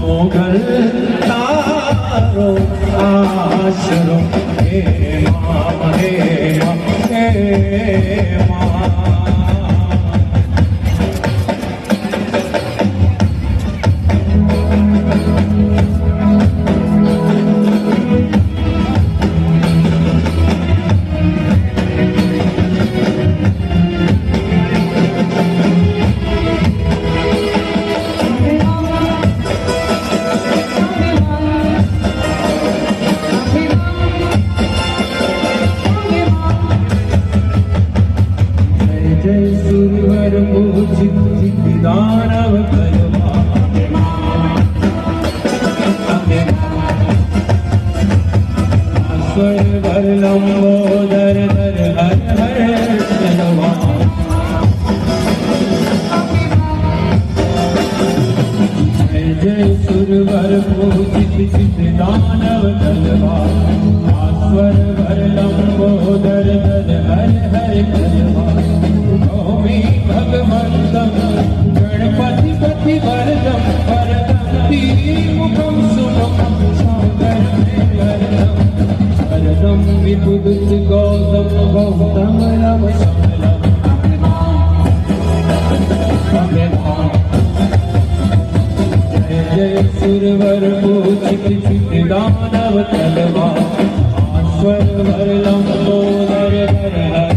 मोगल तारो आसरो हे माँ हे माँ दानव स्वर भर लंबोदर दर हर हर चलवा जय सुरवर पूजित चित दानव चलवा स्वर भर लंबोदर दर हर हर चलवा भगवंतम गणपति पति वरदम वरदम मुखम सुमुखम सागर वरदम वरदम विपुदुत गौतम गौतम रम समलम जय जय सुरवर पूजित चित दानव तलवा स्वर भर लंबोदर हर